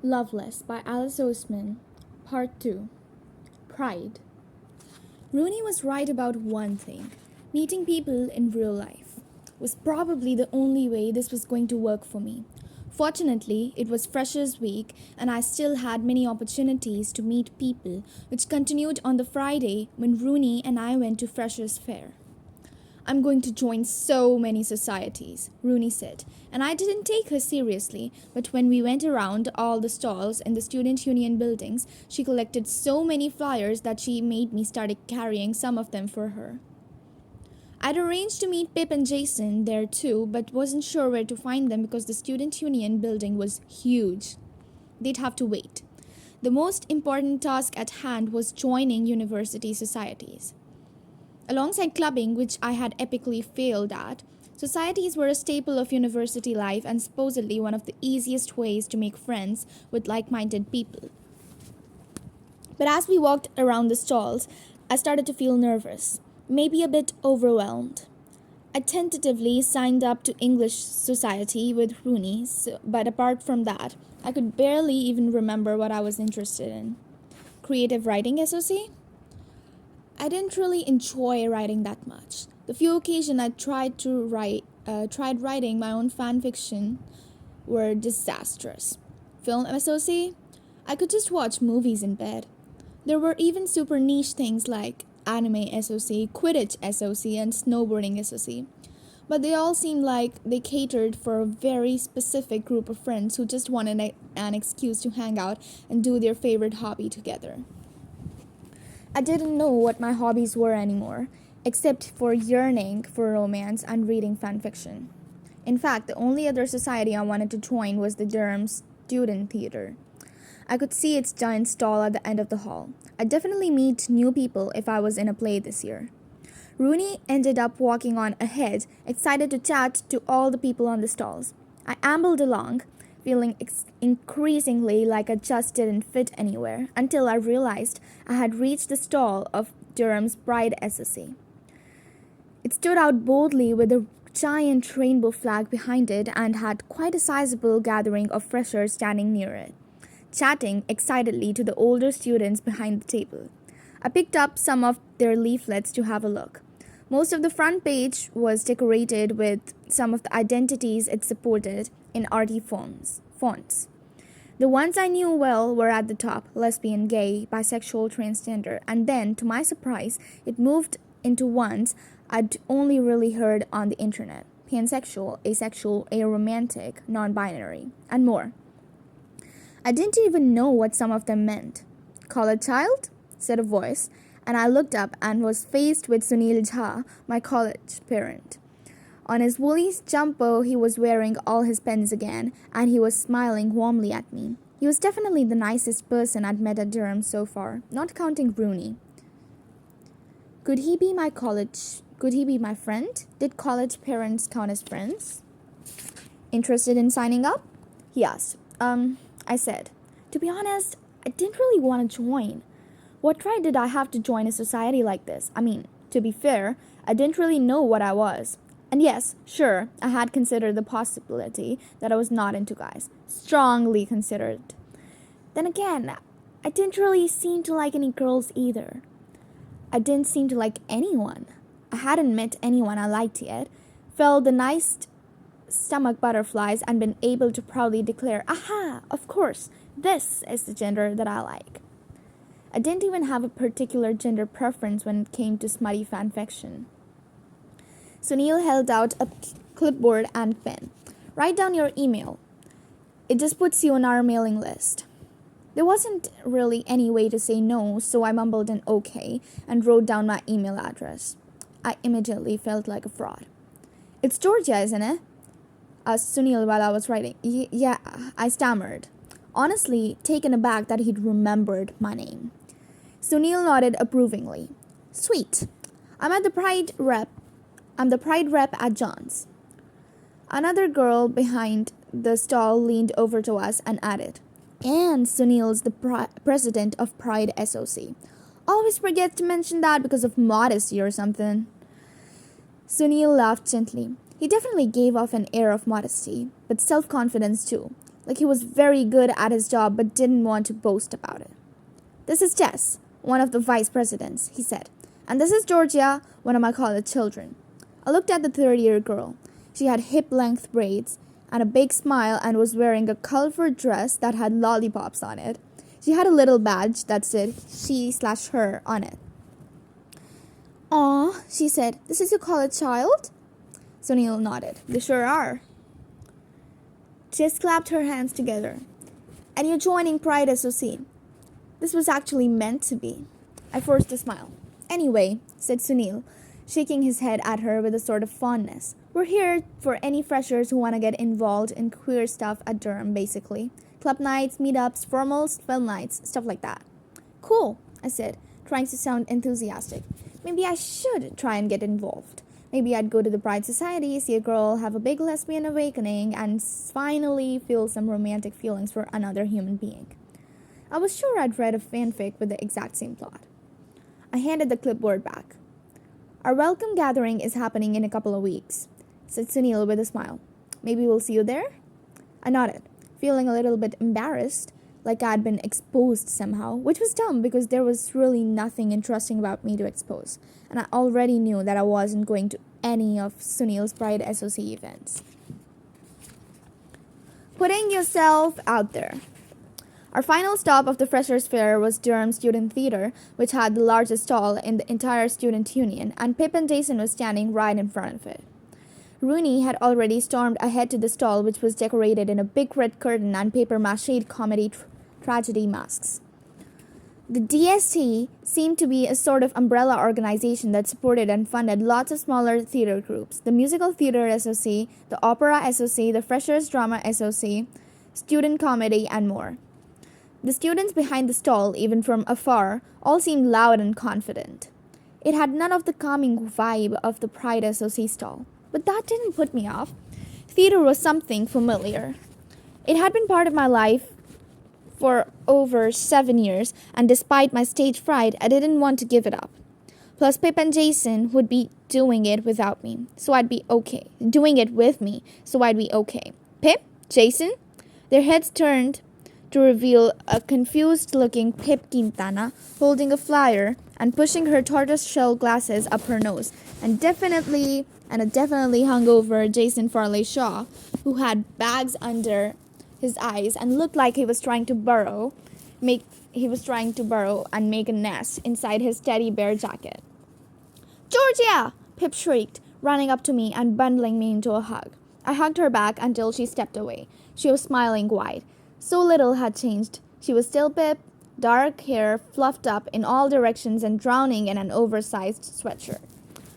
Loveless by Oseman, Part 2. Pride. Rooney was right about one thing. Meeting people in real life was probably the only way this was going to work for me. Fortunately, it was Freshers' Week and I still had many opportunities to meet people, which continued on the Friday when Rooney and I went to Freshers' Fair. I'm going to join so many societies, Rooney said, and I didn't take her seriously, but when we went around all the stalls in the student union buildings, she collected so many flyers that she made me start carrying some of them for her. I'd arranged to meet Pip and Jason there too, but wasn't sure where to find them because the student union building was huge. They'd have to wait. The most important task at hand was joining university societies. Alongside clubbing, which I had epically failed at, societies were a staple of university life and supposedly one of the easiest ways to make friends with like-minded people. But as we walked around the stalls, I started to feel nervous, maybe a bit overwhelmed. I tentatively signed up to English Society with Rooney, but apart from that, I could barely even remember what I was interested in. Creative Writing Associate? I didn't really enjoy writing that much. The few occasions I tried writing my own fan fiction were disastrous. Film associate? I could just watch movies in bed. There were even super niche things like anime associate, Quidditch associate, and snowboarding associate. But they all seemed like they catered for a very specific group of friends who just wanted an excuse to hang out and do their favorite hobby together. I didn't know what my hobbies were anymore, except for yearning for romance and reading fan fiction. In fact, the only other society I wanted to join was the Durham Student Theater. I could see its giant stall at the end of the hall. I'd definitely meet new people if I was in a play this year. Rooney ended up walking on ahead, excited to chat to all the people on the stalls. I ambled along, feeling increasingly like I just didn't fit anywhere, until I realized I had reached the stall of Durham's Pride SSC. It stood out boldly with a giant rainbow flag behind it and had quite a sizable gathering of freshers standing near it, chatting excitedly to the older students behind the table. I picked up some of their leaflets to have a look. Most of the front page was decorated with some of the identities it supported in arty fonts. The ones I knew well were at the top: lesbian, gay, bisexual, transgender, and then, to my surprise, it moved into ones I'd only really heard on the internet: pansexual, asexual, aromantic, non-binary, and more. I didn't even know what some of them meant. "Colored child?" said a voice, and I looked up and was faced with Sunil Jha, my college parent. On his woolly jumper, he was wearing all his pens again, and he was smiling warmly at me. He was definitely the nicest person I'd met at Durham so far, not counting Rooney. Could he be my friend? Did college parents count as friends? "Interested in signing up?" he asked. I said. To be honest, I didn't really want to join. What right did I have to join a society like this? I mean, to be fair, I didn't really know what I was. And yes, sure, I had considered the possibility that I was not into guys. Strongly considered. Then again, I didn't really seem to like any girls either. I didn't seem to like anyone. I hadn't met anyone I liked yet, felt the nice stomach butterflies, and been able to proudly declare, "Aha, of course, this is the gender that I like." I didn't even have a particular gender preference when it came to smutty fan fiction. Sunil held out a clipboard and pen. "Write down your email. It just puts you on our mailing list." There wasn't really any way to say no, so I mumbled an okay and wrote down my email address. I immediately felt like a fraud. "It's Georgia, isn't it?" asked Sunil while I was writing. Yeah, I stammered, honestly taken aback that he'd remembered my name. Sunil nodded approvingly. "Sweet. I'm the Pride rep at John's." Another girl behind the stall leaned over to us and added, "And Sunil's the president of Pride SOC. Always forgets to mention that because of modesty or something." Sunil laughed gently. He definitely gave off an air of modesty, but self-confidence too. like he was very good at his job but didn't want to boast about it. "This is Jess, one of the vice presidents," he said. "And this is Georgia, one of my college children." I looked at the third-year girl. She had hip-length braids and a big smile and was wearing a colorful dress that had lollipops on it. She had a little badge that said she/her on it. "Aw," she said, "this is your college child?" Sunil nodded. "They sure are." Jess clapped her hands together. "And you're joining Pride Associate." This was actually meant to be. I forced a smile. "Anyway," said Sunil, shaking his head at her with a sort of fondness, "we're here for any freshers who want to get involved in queer stuff at Durham, basically. Club nights, meetups, formals, film nights, stuff like that." "Cool," I said, trying to sound enthusiastic. "Maybe I should try and get involved. Maybe I'd go to the Pride Society, see a girl, have a big lesbian awakening, and finally feel some romantic feelings for another human being." I was sure I'd read a fanfic with the exact same plot. I handed the clipboard back. "Our welcome gathering is happening in a couple of weeks," said Sunil with a smile. "Maybe we'll see you there?" I nodded, feeling a little bit embarrassed, like I'd been exposed somehow, which was dumb because there was really nothing interesting about me to expose, and I already knew that I wasn't going to any of Sunil's Pride SOC events. Putting yourself out there. Our final stop of the Freshers' Fair was Durham Student Theatre, which had the largest stall in the entire student union, and Pip and Jason were standing right in front of it. Rooney had already stormed ahead to the stall, which was decorated in a big red curtain and paper-mache comedy tragedy masks. The DST seemed to be a sort of umbrella organization that supported and funded lots of smaller theater groups: the Musical Theater SOC, the Opera SOC, the Freshers Drama SOC, Student Comedy, and more. The students behind the stall, even from afar, all seemed loud and confident. It had none of the calming vibe of the Pride SOC stall, but that didn't put me off. Theater was something familiar. It had been part of my life for over 7 years, and despite my stage fright, I didn't want to give it up. Plus, Pip and Jason would be doing it without me, so I'd be okay. Doing it with me, so I'd be okay. Pip? Jason? Their heads turned to reveal a confused-looking Pip Quintana holding a flyer and pushing her tortoise-shell glasses up her nose, and a definitely hungover Jason Farley Shaw, who had bags under his eyes and looked like he was trying to burrow and make a nest inside his teddy bear jacket. "Georgia!" Pip shrieked, running up to me and bundling me into a hug. I hugged her back until she stepped away. She was smiling wide. So little had changed. She was still Pip, dark hair fluffed up in all directions and drowning in an oversized sweatshirt.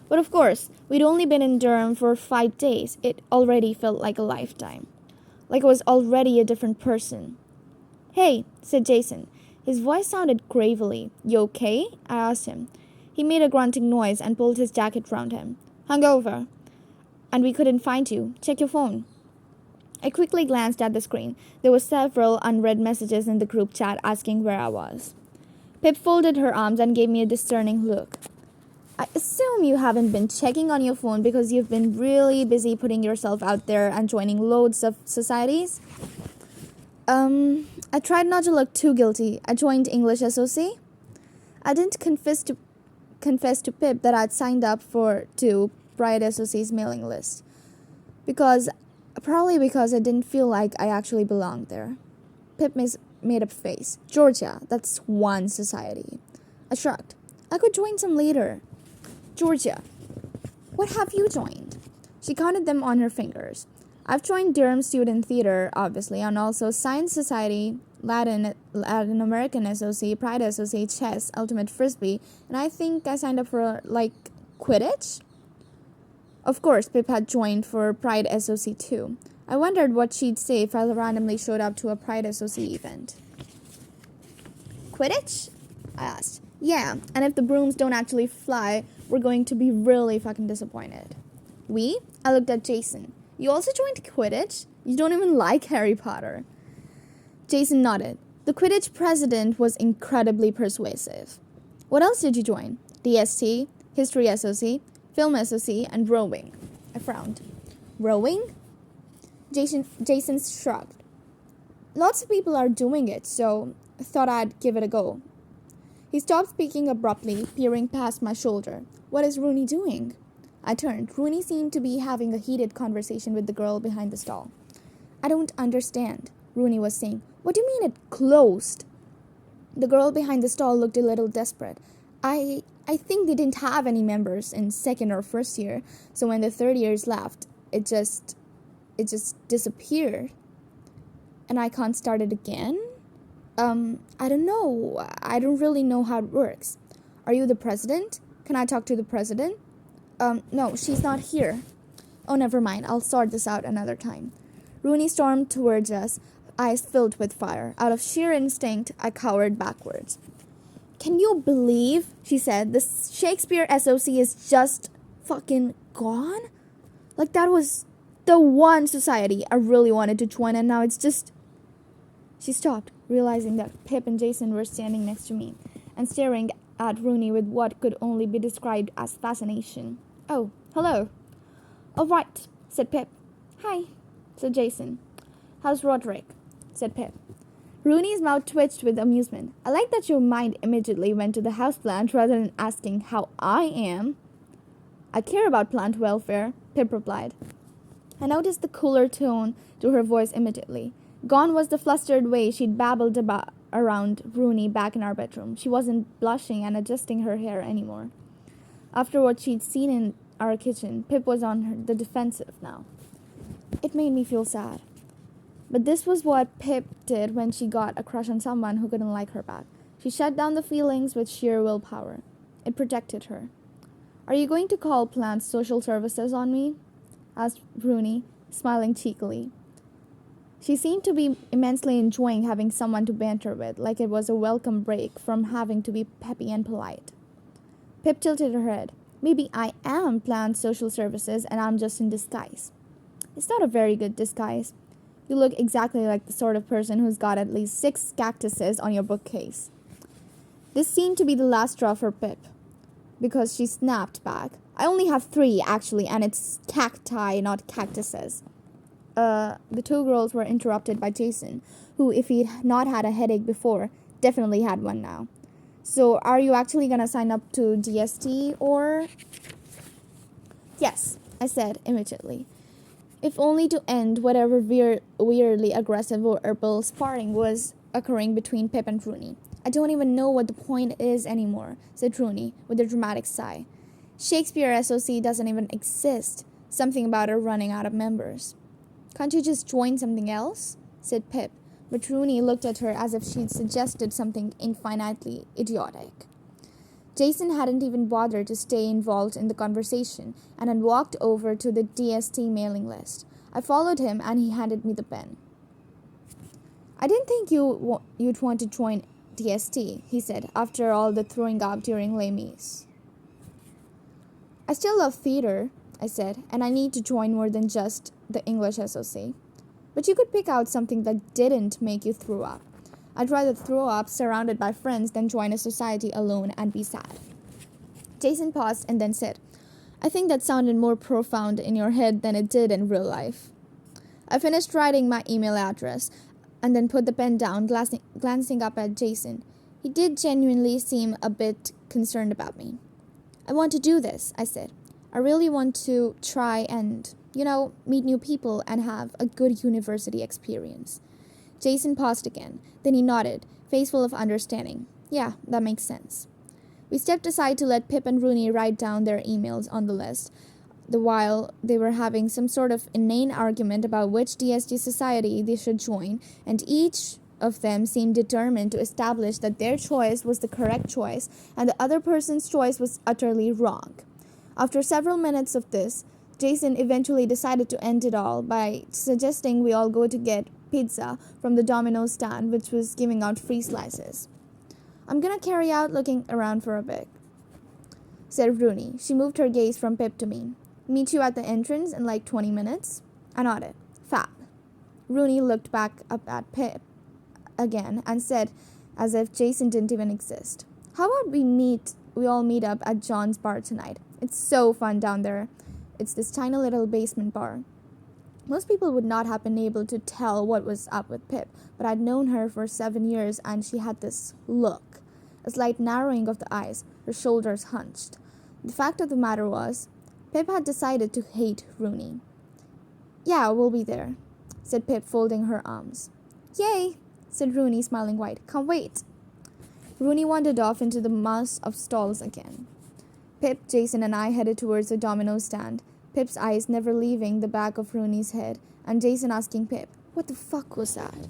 But of course, we'd only been in Durham for 5 days. It already felt like a lifetime. Like I was already a different person. "Hey," said Jason. His voice sounded gravely. "You okay?" I asked him. He made a grunting noise and pulled his jacket round him. "Hungover. And we couldn't find you. Check your phone." I quickly glanced at the screen. There were several unread messages in the group chat asking where I was. Pip folded her arms and gave me a discerning look. "I assume you haven't been checking on your phone because you've been really busy putting yourself out there and joining loads of societies?" I tried not to look too guilty. I joined English SOC. I didn't confess to Pip that I'd signed up to Pride SOC's mailing list. Probably because I didn't feel like I actually belonged there. Pip made a face. "Georgia, that's one society." I shrugged. "I could join some later." "Georgia, what have you joined?" She counted them on her fingers. "I've joined Durham Student Theatre, obviously, and also Science Society, Latin American SOC, Pride SOC, Chess, Ultimate Frisbee, and I think I signed up for, Quidditch?" Of course, Pip had joined for Pride SOC too. I wondered what she'd say if I randomly showed up to a Pride SOC event. "Quidditch?" I asked. "Yeah, and if the brooms don't actually fly, we're going to be really fucking disappointed." "We?" I looked at Jason. "You also joined Quidditch? You don't even like Harry Potter." Jason nodded. The Quidditch president was incredibly persuasive. "What else did you join?" "DST, History SOC, Film SOC, and rowing." I frowned. "Rowing?" Jason shrugged. Lots of people are doing it, so I thought I'd give it a go. He stopped speaking abruptly, peering past my shoulder. What is Rooney doing? I turned. Rooney seemed to be having a heated conversation with the girl behind the stall. I don't understand, Rooney was saying. What do you mean it closed? The girl behind the stall looked a little desperate. I think they didn't have any members in second or first year, so when the third years left, it just disappeared. And I can't start it again? I don't know. I don't really know how it works. Are you the president? Can I talk to the president? No, she's not here. Oh, never mind. I'll sort this out another time. Rooney stormed towards us, eyes filled with fire. Out of sheer instinct, I cowered backwards. Can you believe, she said, the Shakespeare SOC is just fucking gone? Like that was the one society I really wanted to join, and now it's just... She stopped, realizing that Pip and Jason were standing next to me and staring at Rooney with what could only be described as fascination. Oh, hello. All right, said Pip. Hi, said Jason. How's Roderick? Said Pip. Rooney's mouth twitched with amusement. I like that your mind immediately went to the houseplant rather than asking how I am. I care about plant welfare, Pip replied. I noticed the cooler tone to her voice immediately. Gone was the flustered way she'd babbled around Rooney back in our bedroom. She wasn't blushing and adjusting her hair anymore. After what she'd seen in our kitchen, Pip was on the defensive now. It made me feel sad. But this was what Pip did when she got a crush on someone who couldn't like her back. She shut down the feelings with sheer willpower. It protected her. Are you going to call Plant Social Services on me? Asked Rooney, smiling cheekily. She seemed to be immensely enjoying having someone to banter with, like it was a welcome break from having to be peppy and polite. Pip tilted her head. Maybe I am Plant Social Services and I'm just in disguise. It's not a very good disguise. You look exactly like the sort of person who's got at least 6 cactuses on your bookcase. This seemed to be the last straw for Pip, because she snapped back. I only have 3, actually, and it's cacti, not cactuses. The two girls were interrupted by Jason, who, if he'd not had a headache before, definitely had one now. So, are you actually gonna sign up to DST, or... Yes, I said immediately. If only to end whatever weirdly aggressive or verbal sparring was occurring between Pip and Rooney. I don't even know what the point is anymore, said Rooney with a dramatic sigh. Shakespeare SOC doesn't even exist. Something about her running out of members. Can't you just join something else? Said Pip, but Rooney looked at her as if she'd suggested something infinitely idiotic. Jason hadn't even bothered to stay involved in the conversation and had walked over to the DST mailing list. I followed him and he handed me the pen. I didn't think you'd want to join DST, he said, after all the throwing up during Les Mis. I still love theater, I said, and I need to join more than just the English SOC. But you could pick out something that didn't make you throw up. I'd rather throw up surrounded by friends than join a society alone and be sad. Jason paused and then said, I think that sounded more profound in your head than it did in real life. I finished writing my email address and then put the pen down, glancing up at Jason. He did genuinely seem a bit concerned about me. I want to do this, I said. I really want to try and, meet new people and have a good university experience. Jason paused again. Then he nodded, face full of understanding. Yeah, that makes sense. We stepped aside to let Pip and Rooney write down their emails on the list, the while they were having some sort of inane argument about which DSG society they should join, and each of them seemed determined to establish that their choice was the correct choice and the other person's choice was utterly wrong. After several minutes of this, Jason eventually decided to end it all by suggesting we all go to get pizza from the Domino's stand, which was giving out free slices. I'm gonna carry out looking around for a bit, said Rooney. She moved her gaze from Pip to me. Meet you at the entrance in like 20 minutes? I nodded. Fab. Rooney looked back up at Pip again and said, as if Jason didn't even exist, how about we all meet up at John's bar tonight? It's so fun down there. It's this tiny little basement bar. Most people would not have been able to tell what was up with Pip, but I'd known her for 7 years and she had this look, a slight narrowing of the eyes, her shoulders hunched. The fact of the matter was, Pip had decided to hate Rooney. "Yeah, we'll be there," said Pip, folding her arms. "Yay," said Rooney, smiling wide. "Can't wait." Rooney wandered off into the mass of stalls again. Pip, Jason, and I headed towards the domino stand, Pip's eyes never leaving the back of Rooney's head, and Jason asking Pip, "What the fuck was that?"